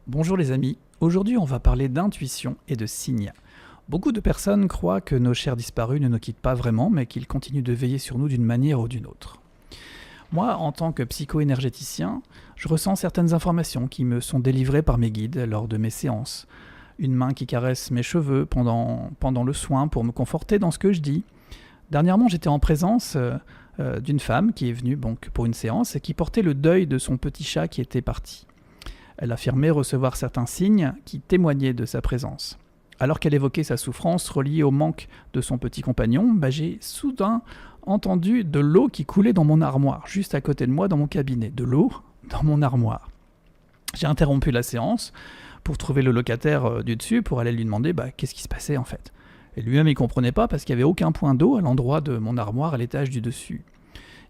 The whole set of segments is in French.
Bonjour les amis, aujourd'hui on va parler d'intuition et de signes. Beaucoup de personnes croient que nos chers disparus ne nous quittent pas vraiment, mais qu'ils continuent de veiller sur nous d'une manière ou d'une autre. Moi, en tant que psycho-énergéticien, je ressens certaines informations qui me sont délivrées par mes guides lors de mes séances. Une main qui caresse mes cheveux pendant le soin pour me conforter dans ce que je dis. Dernièrement, j'étais en présence d'une femme qui est venue donc, pour une séance et qui portait le deuil de son petit chat qui était parti. Elle affirmait recevoir certains signes qui témoignaient de sa présence. Alors qu'elle évoquait sa souffrance reliée au manque de son petit compagnon, j'ai soudain entendu de l'eau qui coulait dans mon armoire, juste à côté de moi dans mon cabinet. De l'eau dans mon armoire. J'ai interrompu la séance pour trouver le locataire du dessus pour aller lui demander qu'est-ce qui se passait en fait. Et lui-même il ne comprenait pas parce qu'il n'y avait aucun point d'eau à l'endroit de mon armoire à l'étage du dessus.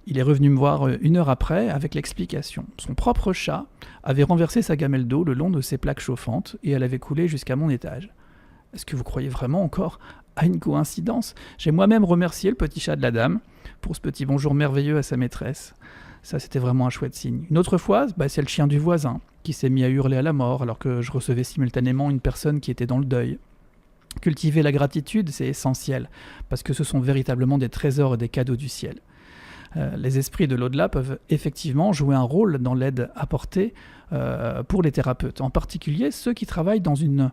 Il est revenu me voir une heure après avec l'explication. Son propre chat avait renversé sa gamelle d'eau le long de ses plaques chauffantes et elle avait coulé jusqu'à mon étage. Est-ce que vous croyez vraiment encore à une coïncidence ? J'ai moi-même remercié le petit chat de la dame pour ce petit bonjour merveilleux à sa maîtresse. Ça, c'était vraiment un chouette signe. Une autre fois, c'est le chien du voisin qui s'est mis à hurler à la mort alors que je recevais simultanément une personne qui était dans le deuil. Cultiver la gratitude, c'est essentiel parce que ce sont véritablement des trésors et des cadeaux du ciel. Les esprits de l'au-delà peuvent effectivement jouer un rôle dans l'aide apportée pour les thérapeutes, en particulier ceux qui travaillent dans une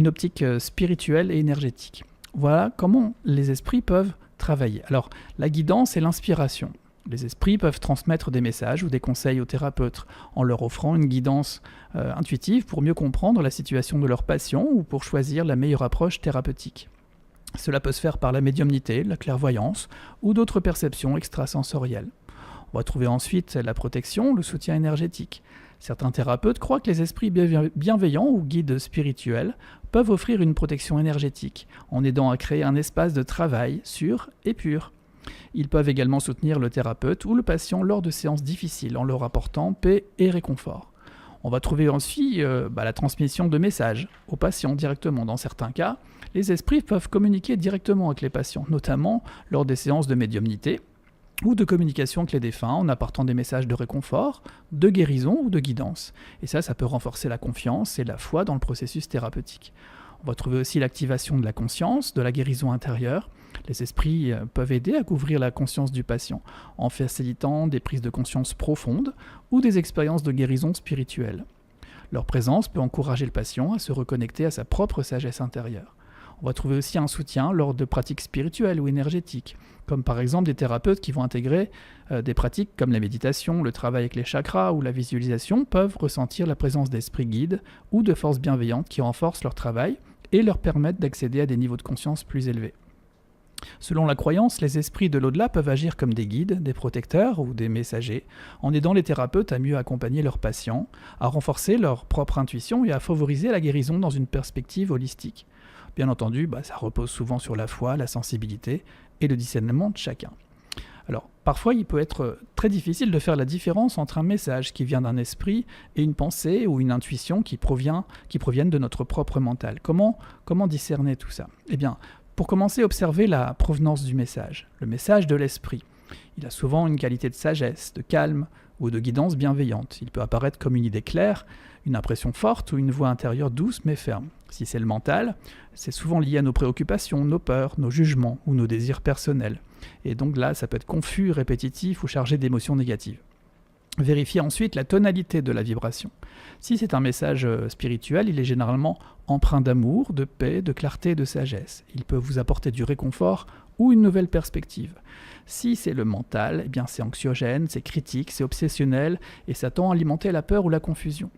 optique spirituelle et énergétique. Voilà comment les esprits peuvent travailler. Alors, la guidance et l'inspiration. Les esprits peuvent transmettre des messages ou des conseils aux thérapeutes en leur offrant une guidance intuitive pour mieux comprendre la situation de leur patient ou pour choisir la meilleure approche thérapeutique. Cela peut se faire par la médiumnité, la clairvoyance ou d'autres perceptions extrasensorielles. On va trouver ensuite la protection, le soutien énergétique. Certains thérapeutes croient que les esprits bienveillants ou guides spirituels peuvent offrir une protection énergétique en aidant à créer un espace de travail sûr et pur. Ils peuvent également soutenir le thérapeute ou le patient lors de séances difficiles en leur apportant paix et réconfort. On va trouver ensuite la transmission de messages aux patients directement. Dans certains cas, les esprits peuvent communiquer directement avec les patients, notamment lors des séances de médiumnité ou de communication avec les défunts en apportant des messages de réconfort, de guérison ou de guidance. Et ça peut renforcer la confiance et la foi dans le processus thérapeutique. On va trouver aussi l'activation de la conscience, de la guérison intérieure. Les esprits peuvent aider à couvrir la conscience du patient en facilitant des prises de conscience profondes ou des expériences de guérison spirituelle. Leur présence peut encourager le patient à se reconnecter à sa propre sagesse intérieure. On va trouver aussi un soutien lors de pratiques spirituelles ou énergétiques, comme par exemple des thérapeutes qui vont intégrer des pratiques comme la méditation, le travail avec les chakras ou la visualisation peuvent ressentir la présence d'esprits guides ou de forces bienveillantes qui renforcent leur travail et leur permettent d'accéder à des niveaux de conscience plus élevés. Selon la croyance, les esprits de l'au-delà peuvent agir comme des guides, des protecteurs ou des messagers, en aidant les thérapeutes à mieux accompagner leurs patients, à renforcer leur propre intuition et à favoriser la guérison dans une perspective holistique. Bien entendu, ça repose souvent sur la foi, la sensibilité et le discernement de chacun. Alors, parfois, il peut être très difficile de faire la différence entre un message qui vient d'un esprit et une pensée ou une intuition qui proviennent de notre propre mental. Comment discerner tout ça ? Eh bien, pour commencer, observez la provenance du message, le message de l'esprit. Il a souvent une qualité de sagesse, de calme ou de guidance bienveillante. Il peut apparaître comme une idée claire, une impression forte ou une voix intérieure douce mais ferme. Si c'est le mental, c'est souvent lié à nos préoccupations, nos peurs, nos jugements ou nos désirs personnels. Et donc là, ça peut être confus, répétitif ou chargé d'émotions négatives. Vérifiez ensuite la tonalité de la vibration. Si c'est un message spirituel, il est généralement empreint d'amour, de paix, de clarté et de sagesse. Il peut vous apporter du réconfort ou une nouvelle perspective. Si c'est le mental, c'est anxiogène, c'est critique, c'est obsessionnel et ça tend à alimenter la peur ou la confusion.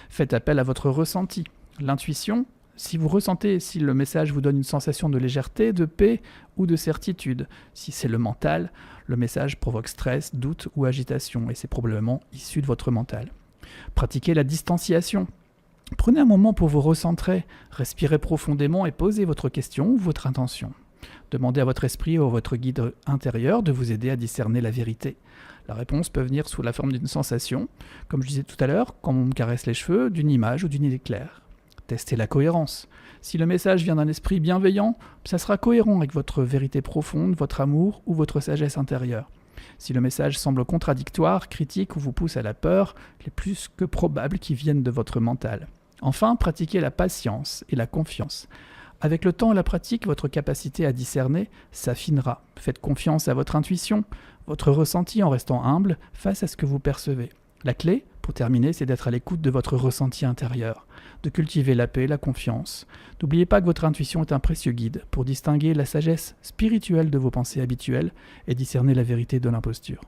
Faites appel à votre ressenti. L'intuition, si le message vous donne une sensation de légèreté, de paix ou de certitude. Si c'est le mental, le message provoque stress, doute ou agitation et c'est probablement issu de votre mental. Pratiquez la distanciation. Prenez un moment pour vous recentrer, respirez profondément et posez votre question ou votre intention. Demandez à votre esprit ou à votre guide intérieur de vous aider à discerner la vérité. La réponse peut venir sous la forme d'une sensation, comme je disais tout à l'heure, quand on me caresse les cheveux, d'une image ou d'une idée claire. Testez la cohérence. Si le message vient d'un esprit bienveillant, ça sera cohérent avec votre vérité profonde, votre amour ou votre sagesse intérieure. Si le message semble contradictoire, critique ou vous pousse à la peur, il est plus que probable qu'il vienne de votre mental. Enfin, pratiquez la patience et la confiance. Avec le temps et la pratique, votre capacité à discerner s'affinera. Faites confiance à votre intuition, votre ressenti en restant humble face à ce que vous percevez. La clé, pour terminer, c'est d'être à l'écoute de votre ressenti intérieur, de cultiver la paix, la confiance. N'oubliez pas que votre intuition est un précieux guide pour distinguer la sagesse spirituelle de vos pensées habituelles et discerner la vérité de l'imposture.